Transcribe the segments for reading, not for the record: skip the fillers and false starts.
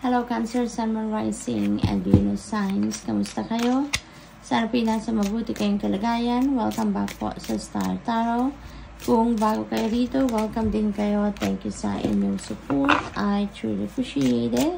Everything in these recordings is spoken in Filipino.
Hello Cancer, Sun, Moon, Rising, and Venus signs. Kamusta kayo? Sana pinasa mabuti kayong kalagayan. Welcome back po sa Star Tarot. Kung bago kayo dito, welcome din kayo. Thank you sa inyong support. I truly appreciate it.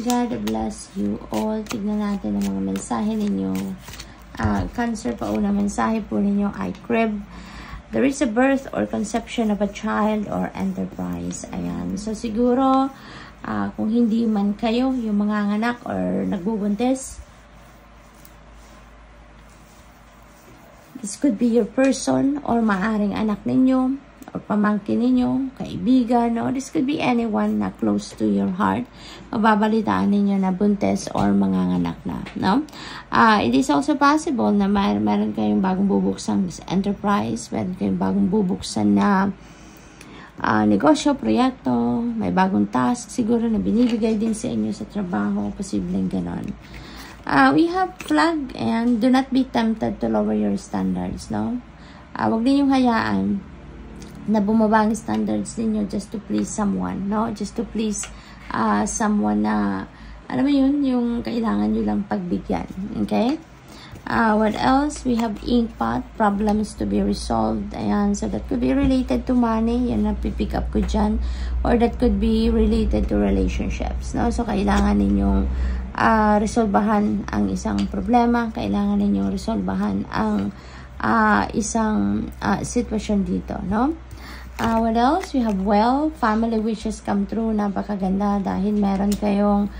God bless you all. Tignan natin ang mga mensahe ninyo. Cancer, pauna mensahe po ninyo ay crib. There is a birth or conception of a child or enterprise. Ayan. So siguro, kung hindi man kayo yung mga anak or nagbubuntis, this could be your person or maaring anak ninyo or pamangkin ninyo, kaibigan, no? This could be anyone na close to your heart. Mababalitaan ninyo na buntis or manganganak na, no? It is also possible na meron kayong bagong bubuksan enterprise, meron kayong bagong bubuksan na negosyo, proyekto, may bagong task siguro na binibigay din sa inyo sa trabaho, posibleng ganon. We have flag and do not be tempted to lower your standards, no? Huwag din yung hayaan na bumaba ang standards ninyo just to please someone, no? Just to please someone na, alam mo yun, yung kailangan nyo lang pagbigyan, okay? What else? We have ink pot, problems to be resolved. Ayan, so that could be related to money. Yan na pipick up ko dyan. Or that could be related to relationships, no? So, kailangan ninyong resolbahan ang isang problema. Kailangan ninyong resolbahan ang isang sitwasyon dito, no? What else? We have family wishes come true. Napakaganda dahil meron kayong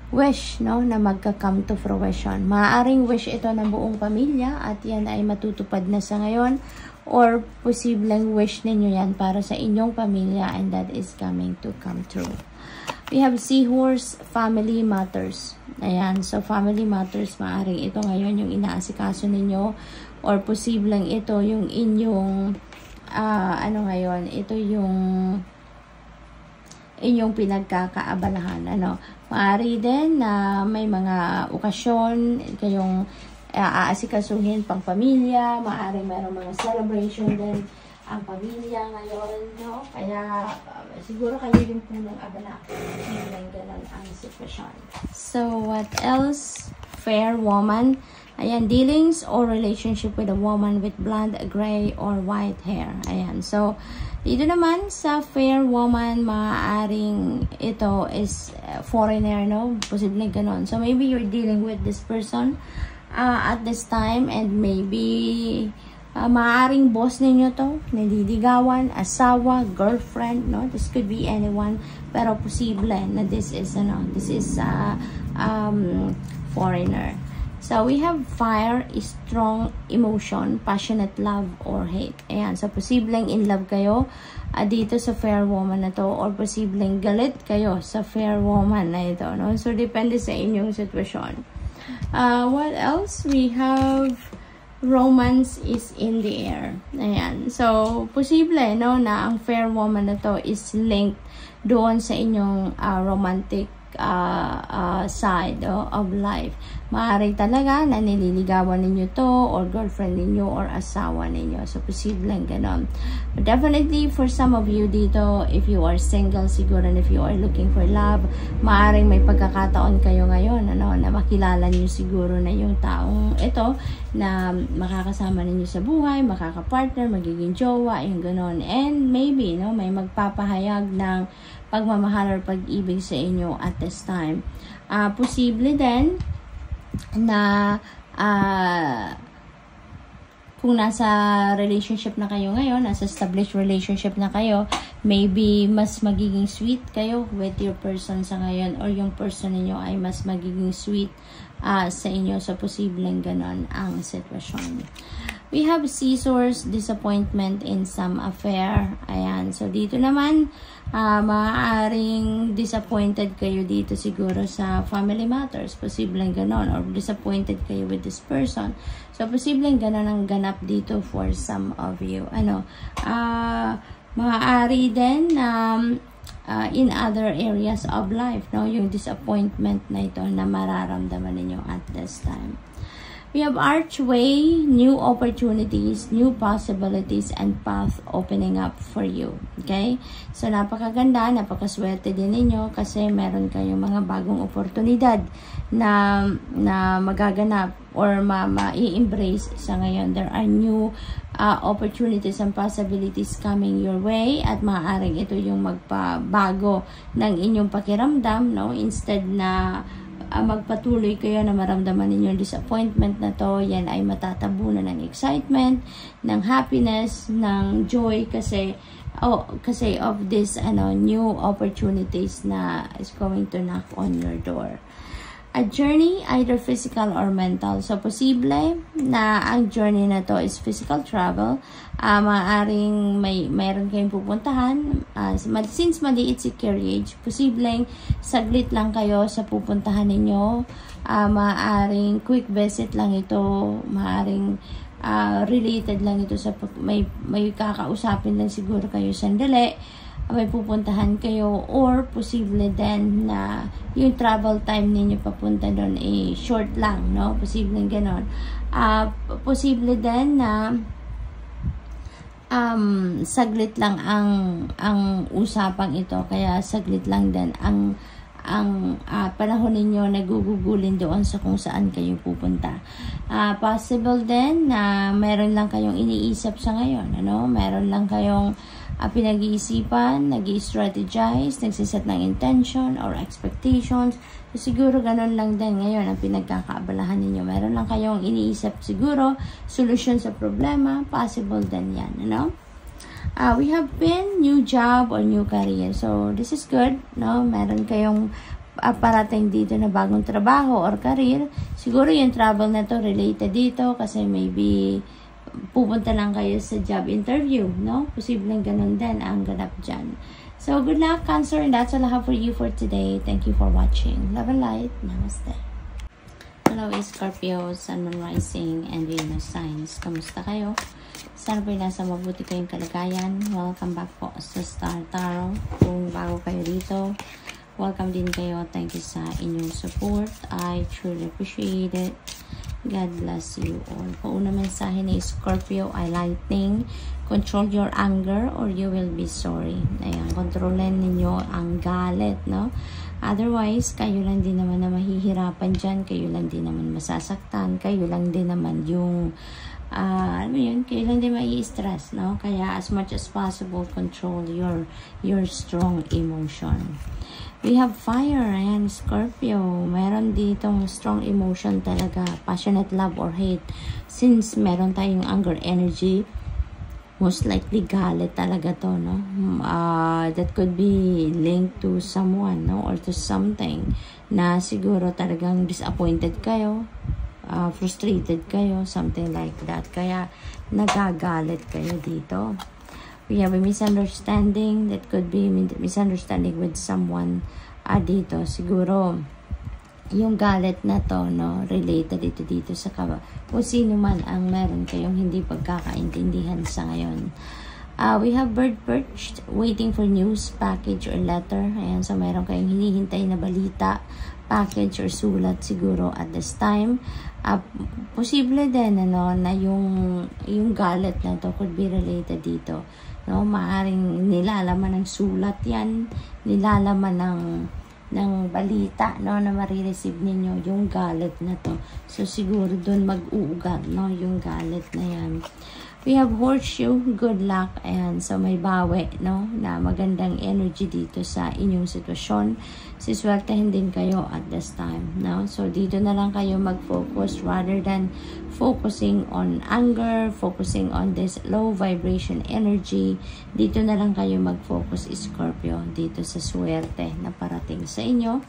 wish, no, na magka-come to fruition. Maaaring wish ito ng buong pamilya at yan ay matutupad na sa ngayon or posibleng wish ninyo yan para sa inyong pamilya and that is coming to come true. We have Seahorse, family matters. Ayan, so family matters, maaaring ito ngayon yung inaasikaso ninyo or posibleng ito yung inyong ngayon, ito yung inyong pinagkakaabalahan, ano. Maaari din na may mga okasyon kayong aasikasuhin pang pamilya, maaari mayroong mga celebration din ang pamilya ngayon, no? Kaya siguro kayo din po ng abala. Ganun ang sitwasyon. So, what else? Fair woman. Ayan, dealings or relationship with a woman with blonde, gray, or white hair. Ayan, so, dito naman sa fair woman, maaaring ito is foreigner, no? Posibleng ganon. So, maybe you're dealing with this person at this time and maybe maaaring boss ninyo to, nililigawan, asawa, girlfriend, no? This could be anyone, pero posible na this is, foreigner. So, we have fire, strong emotion, passionate love, or hate. Ayan. So, posibleng in love kayo dito sa fair woman na to or posibleng galit kayo sa fair woman na ito, no? So, depende sa inyong sitwasyon. What else? We have romance is in the air. Ayan. So, posible, no, na ang fair woman na to is linked doon sa inyong romantic side of life. Maaari talaga na nililigawan ninyo to or girlfriend ninyo or asawa ninyo. So, posibleng ganon. But definitely, for some of you dito, if you are single, siguro, and if you are looking for love, maaaring may pagkakataon kayo ngayon, ano, na makilala niyo siguro na yung taong ito na makakasama ninyo sa buhay, makakapartner, magiging jowa, yung ganon. And maybe, no, may magpapahayag ng pagmamahal or pag-ibig sa inyo at this time. Posible din na kung nasa relationship na kayo ngayon, nasa established relationship na kayo, maybe mas magiging sweet kayo with your person sa ngayon or yung person niyo ay mas magiging sweet sa inyo. So, posibleng ganon ang sitwasyon. We have scissors, disappointment in some affair. Ayan. So, dito naman, maaaring disappointed kayo dito siguro sa family matters. Posibleng ganon. Or disappointed kayo with this person. So, posibleng ganon ang ganap dito for some of you. Maaari din in other areas of life, no? Yung disappointment na ito na mararamdaman ninyo at this time. We have archway, new opportunities, new possibilities, and path opening up for you. Okay? So, napakaganda, napakaswerte din ninyo kasi meron kayong mga bagong oportunidad na magaganap or ma-embrace sa ngayon. There are new opportunities and possibilities coming your way at maaaring ito yung magpabago ng inyong pakiramdam, no? Instead na magpatuloy kayo na maramdaman ninyo yung disappointment na to, yan ay matatabunan ng excitement, ng happiness, ng joy kasi of this new opportunities na is going to knock on your door. A journey, either physical or mental. So, posible na ang journey na to is physical travel. Maaaring mayroon kayong pupuntahan. Since maliit si carriage, posibleng saglit lang kayo sa pupuntahan ninyo. Maaaring quick visit lang ito. Maaaring related lang ito sa may kakausapin lang siguro kayo sandali. May pupuntahan kayo or posible din na yung travel time ninyo papunta doon short lang, no? Posible ganon. Posible din na saglit lang ang usapang ito, kaya saglit lang din ang panahon ninyo nagugugulin doon sa kung saan kayo pupunta. Possible din na meron lang kayong iniisip sa ngayon, ano? Meron lang kayong pinag-iisipan, nag-i-strategize, nagsiset ng intention or expectations. So, siguro ganun lang din ngayon ang pinagkakaabalahan ninyo. Meron lang kayong iniisip siguro, solution sa problema, possible din yan, ano? We have been new job or new career. So, this is good, no? Meron kayong parating dito na bagong trabaho or career. Siguro yung travel na to related dito kasi maybe pupunta lang kayo sa job interview, no? Posibleng ganun din ang ganap dyan. So, good luck, Cancer, and that's all I have for you for today. Thank you for watching. Love and light. Namaste. Hello, Scorpio, Sun, Moon, Rising, and Venus signs. Kamusta kayo? Sana po nasa mabuti kayong kalagayan. Welcome back po sa Star Tarot. Kung bago kayo dito, welcome din kayo. Thank you sa inyong support. I truly appreciate it. God bless you all. Pauna mensahe ni Scorpio ay lightning. Control your anger or you will be sorry. Ayan, kontrolin ninyo ang galit, no? Otherwise, kayo lang din naman na mahihirapan dyan. Kayo lang din naman masasaktan. Kayo lang din naman yung kayo lang din mai-stress, no? Kaya as much as possible, control your strong emotion. We have fire, ayan, Scorpio. Meron ditong strong emotion talaga. Passionate love or hate. Since meron tayong anger energy, most likely galit talaga to, no? That could be linked to someone, no? Or to something na siguro talagang disappointed kayo, frustrated kayo, something like that. Kaya nagagalit kayo dito. We have a misunderstanding. That could be misunderstanding with someone dito. Siguro, yung galit na to, no, related ito dito sa kung sino man ang meron kayong hindi pagkakaintindihan sa ngayon. We have bird perched, waiting for news, package, or letter. Ayan, so meron kayong hinihintay na balita, package, or sulat siguro at this time. Posible din, ano, na yung galit na to could be related dito. No, maaring nilalaman ng sulat yan, nilalaman ng balita, no, na marireceive ninyo yung galit na to. So, siguro doon mag-uugat, no, yung galit na yan. We have horseshoe, good luck, and so may bawi, no, na magandang energy dito sa inyong sitwasyon. Siswertehin din kayo at this time, no? So, dito na lang kayo mag-focus rather than focusing on anger, focusing on this low vibration energy. Dito na lang kayo mag-focus, Scorpio, dito sa swerte na parating sa inyo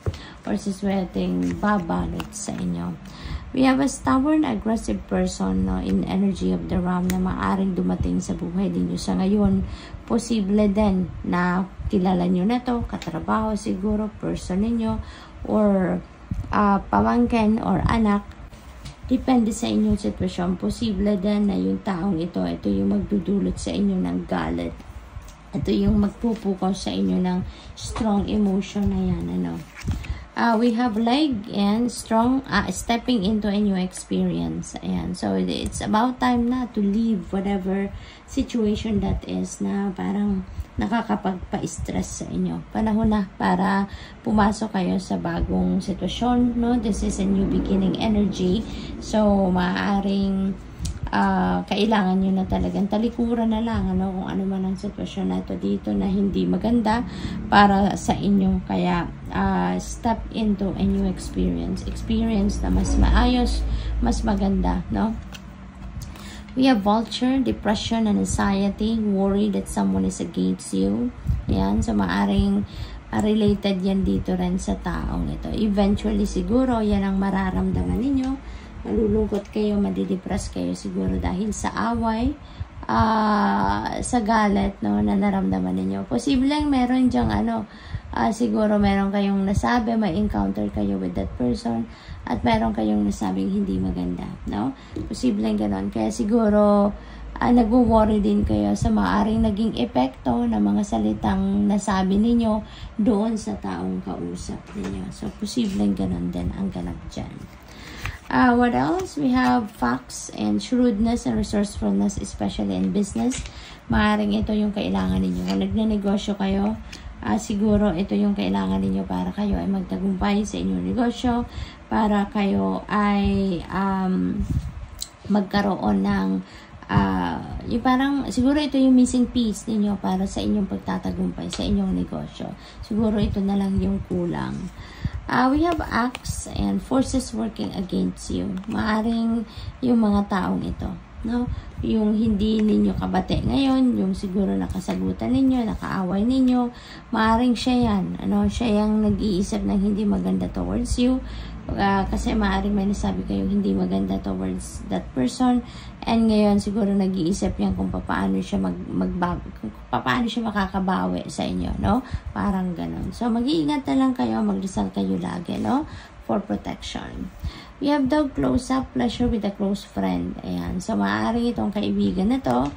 or sa swerteng babalot sa inyo. We have a stubborn, aggressive person, no, in energy of the ram na maaring dumating sa buhay ninyo sa ngayon. Posible din na kilala nyo na to, katrabaho siguro, person ninyo, or pamangkin or anak. Depende sa inyong sitwasyon. Posible din na yung taong ito yung magdudulot sa inyo ng galit. Ito yung magpupukaw sa inyo ng strong emotion na yan, ano. We have leg and strong stepping into a new experience. Ayan. So, it's about time na to leave whatever situation that is na parang nakakapagpa-stress sa inyo. Panahon na para pumasok kayo sa bagong sitwasyon, no? This is a new beginning energy. So, maaaring kailangan nyo na talagang talikuran na lang, ano, kung ano man ang sitwasyon na ito dito na hindi maganda para sa inyo. Kaya, step into a new experience na mas maayos, mas maganda, no? We have vulture, depression and anxiety, worry that someone is against you. Yan, so maaring related yan dito rin sa taong ito. Eventually, siguro, yan ang mararamdaman ninyo. Malulungkot kayo, madidepress kayo siguro dahil sa away, sa galit, no, na naramdaman ninyo. Posibleng meron dyang siguro meron kayong nasabi, may encounter kayo with that person, at meron kayong nasabing hindi maganda, no? Posibleng ganon. Kaya siguro, nag-worry din kayo sa maaaring naging epekto ng mga salitang nasabi ninyo doon sa taong kausap ninyo. So, posibleng ganon din ang ganap dyan. What else? We have facts and shrewdness and resourcefulness, especially in business. Maaaring ito yung kailangan ninyo. Kung nagnenegosyo kayo, siguro ito yung kailangan ninyo para kayo ay magtagumpay sa inyong negosyo, para kayo ay magkaroon ng yung parang, siguro ito yung missing piece ninyo para sa inyong pagtatagumpay sa inyong negosyo. Siguro ito na lang yung kulang. We have acts and forces working against you. Maaring yung mga taong ito, no? Yung hindi ninyo kabate ngayon, yung siguro nakasagutan ninyo, nakaaway ninyo, maaring siya yan. Siya yung nag-iisip ng hindi maganda towards you. Kasi maaring may nasabi kayong hindi maganda towards that person. And ngayon, siguro nag-iisip yan kung paano siya paano siya makakabawi sa inyo, no? Parang ganun. So, mag-iingat na lang kayo, magdasal kayo lagi, no? For protection. We have the close-up pleasure with a close friend. Ayan. So, maaaring itong kaibigan na to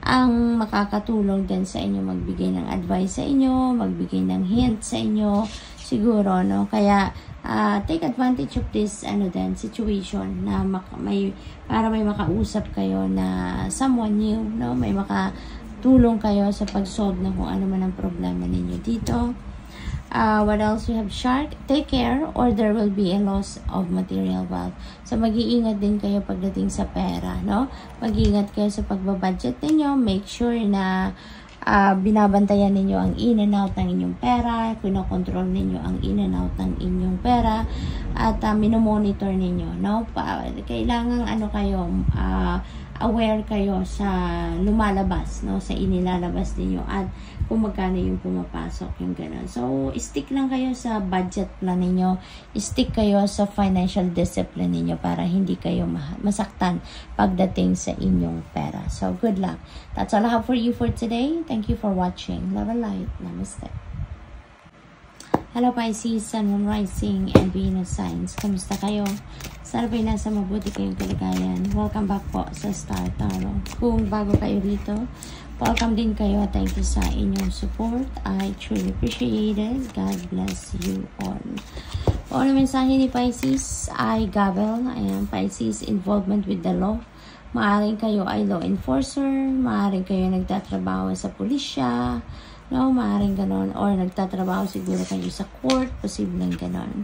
ang makakatulong din sa inyo, magbigay ng advice sa inyo, magbigay ng hint sa inyo, siguro, no? Kaya, take advantage of this situation na para may makausap kayo na someone new, no? May makatulong kayo sa pag-solve na kung ano man ang problema ninyo dito. What else? We have shark. Take care or there will be a loss of material wealth. So, mag-iingat din kayo pagdating sa pera, no? Mag-iingat kayo sa pagbabudget ninyo. Make sure na binabantayan ninyo ang in and out ng inyong pera, kinokontrol ninyo ang in and out ng inyong pera, at minomonitor ninyo, no? Kailangan kayo, aware kayo sa lumalabas, no? Sa inilalabas ninyo at kung magkano yung pumapasok, yung gano'n. So, stick lang kayo sa budget plan ninyo, stick kayo sa financial discipline ninyo para hindi kayo masaktan pagdating sa inyong pera. So, good luck. That's all I have for you for today. Thank you for watching. Love and light. Namaste. Hello Pisces, Sun, Moon, Rising, and Venus signs. Kamusta kayo? Sana ba'y nasa mabuti kayong kalagayan. Welcome back po sa Star Tarot. Kung bago kayo rito, welcome din kayo. Thank you sa inyong support. I truly appreciate it. God bless you all. O ano mensahe ni Pisces ay Gabel. Ayan, Pisces, involvement with the law. Maaring kayo ay law enforcer. Maaring kayo nagtatrabaho sa pulisya. No, maaring ganon. Or nagtatrabaho siguro kayo sa court. Posibleng ganon.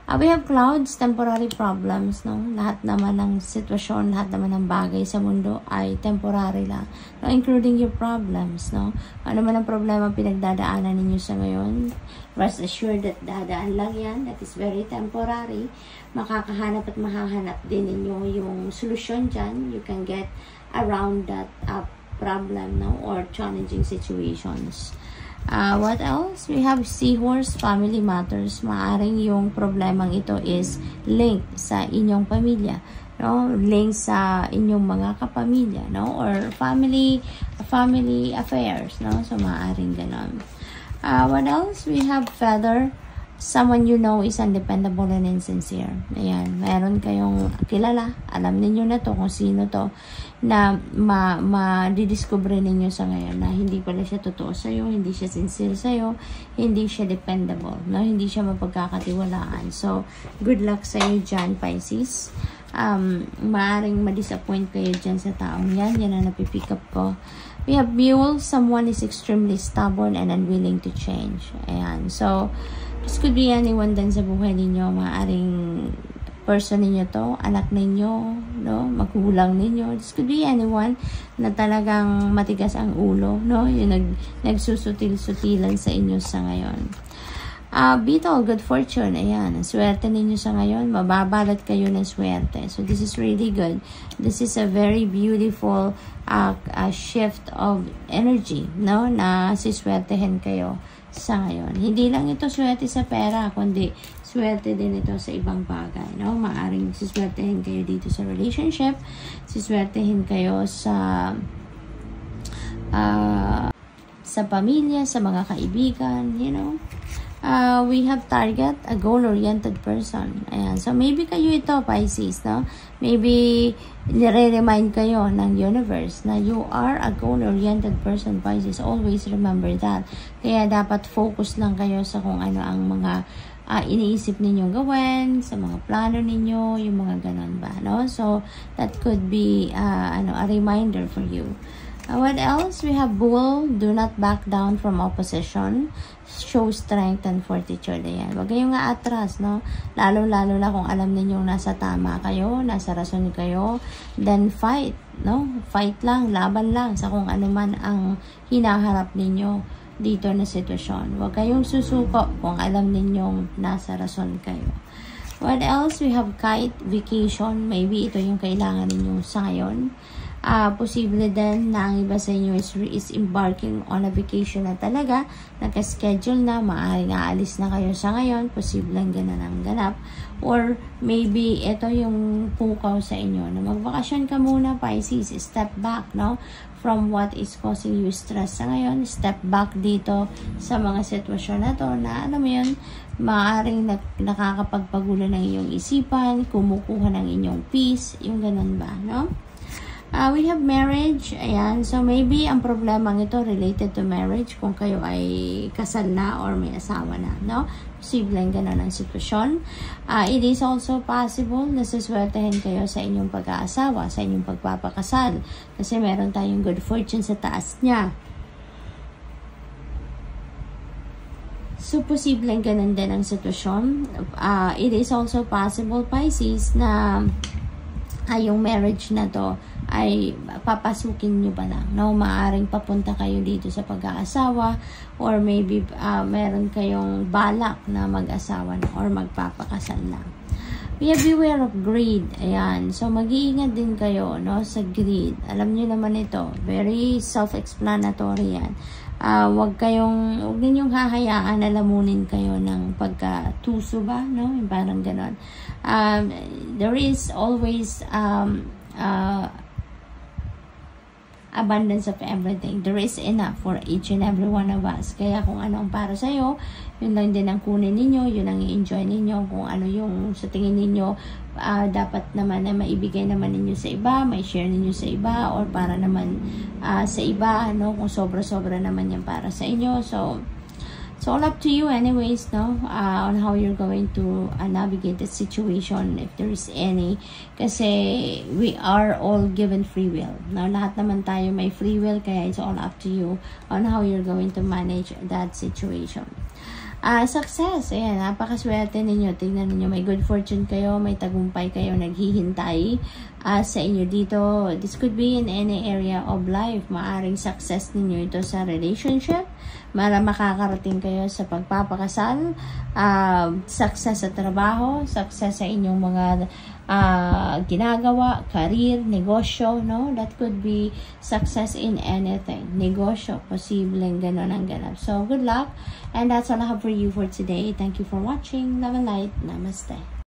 We have clouds, temporary problems, no? Lahat naman ng sitwasyon, lahat naman ng bagay sa mundo ay temporary lang. No? Including your problems, no? Ano man ang problema pinagdadaanan ninyo sa ngayon, rest assured that dadaan lang yan. That is very temporary. Makakahanap at mahahanap din ninyo yung solusyon dyan. You can get around that problem, no? Or challenging situations. What else? We have Seahorse, family matters. Maaring yung problemang ito is linked sa inyong pamilya, no? Linked sa inyong mga kapamilya, no? Or family affairs, no? So, maaring ganon. What else? We have Feather. Someone you know is undependable and insincere. Ayan, meron kayong kilala. Alam niyo na to kung sino to. na madidiscover ninyo sa ngayon na hindi pala siya totoo sa'yo, hindi siya sincere sa'yo, hindi siya dependable, no? Hindi siya mapagkakatiwalaan. So, good luck sa'yo dyan, Pisces. Maaring ma-disappoint kayo dyan sa taong yan. Yan ang napipick up ko. We have Mule. Someone is extremely stubborn and unwilling to change. Ayan. So, this could be anyone din sa buhay ninyo. Maaring person ninyo to, anak ninyo, no? Magulang ninyo. This could be anyone na talagang matigas ang ulo, no? Yung nagsusutil-sutilan sa inyo sa ngayon. Beetle, good fortune. Ayan, swerte ninyo sa ngayon. Mababalot kayo ng swerte. So, this is really good. This is a very beautiful shift of energy, no? Na siswertehin kayo sa ngayon. Hindi lang ito swerte sa pera, kundi swerte din ito sa ibang bagay, no? Maaring siswertehin kayo dito sa relationship, siswertehin kayo sa pamilya, sa mga kaibigan, you know. We have target, a goal-oriented person. Ayan. So, maybe kayo ito, Pisces, no? Maybe, nire-remind kayo ng universe na you are a goal-oriented person, Pisces. Always remember that. Kaya, dapat focus lang kayo sa kung ano ang mga iniisip ninyong gawin, sa mga plano ninyo, yung mga ganon ba, no? So, that could be, a reminder for you. What else? We have Bull. Do not back down from opposition. Show strength and fortitude. Ayan. Huwag kayong atras, no? Lalo-lalo na kung alam ninyong nasa tama kayo, nasa rason kayo, then fight, no? Fight lang, laban lang sa kung ano man ang hinaharap ninyo dito na sitwasyon. Huwag kayong susuko kung alam ninyong nasa rason kayo. What else? We have Kite, vacation. Maybe ito yung kailangan ninyong sa ngayon. Posible din na ang iba sa inyo is embarking on a vacation na talaga, naka-schedule na, maaaring aalis na kayo sa ngayon, posibleng ganun ang ganap, or maybe ito yung pukaw sa inyo, na magbakasyon ka muna, Pisces, step back, no, from what is causing you stress sa ngayon, step back dito sa mga sitwasyon na to, na alam mo yun, maaaring nakakapagpagulo ng iyong isipan, kumukuha ng inyong peace, yung ganun ba, no? We have marriage. Ayan. So, maybe ang problema ito related to marriage kung kayo ay kasal na or may asawa na, no? Posibleng ganun ang sitwasyon. It is also possible na siswertehin kayo sa inyong pag-aasawa, sa inyong pagpapakasal. Kasi meron tayong good fortune sa taas niya. So, posibleng ganun din ang sitwasyon. It is also possible, Pisces, na yung marriage na to ay papasukin nyo ba lang, no? Maaring papunta kayo dito sa pag-aasawa, or maybe meron kayong balak na mag-asawa na or magpapakasal na. We have beware of greed. Ayan. So, mag-iingat din kayo, no, sa greed. Alam nyo naman ito. Very self-explanatory yan. Huwag ninyong hahayaan na lamunin kayo ng pagkatuso ba, no? Parang ganon. There is always abundance of everything. There is enough for each and every one of us. Kaya kung ano ang para sa'yo, yun lang din ang kunin ninyo, yun ang i-enjoy ninyo. Kung ano yung sa tingin ninyo, dapat naman na maibigay naman ninyo sa iba, may share ninyo sa iba, or para naman sa iba, no? Kung sobra-sobra naman yan para sa inyo. So, it's all up to you anyways, no? On how you're going to navigate the situation, if there is any. Kasi we are all given free will. Now, lahat naman tayo may free will, kaya it's all up to you on how you're going to manage that situation. Success. Ayan, napakaswerte ninyo. Tingnan ninyo, may good fortune kayo, may tagumpay kayo, naghihintay sa inyo dito. This could be in any area of life. Maaring success ninyo ito sa relationship, para makakarating kayo sa pagpapakasal, success sa trabaho, success sa inyong mga ginagawa, career, negosyo, no? That could be success in anything. Negosyo, posibleng ganon ang ganap. So, good luck. And that's all I have for you for today. Thank you for watching. Love and light. Namaste.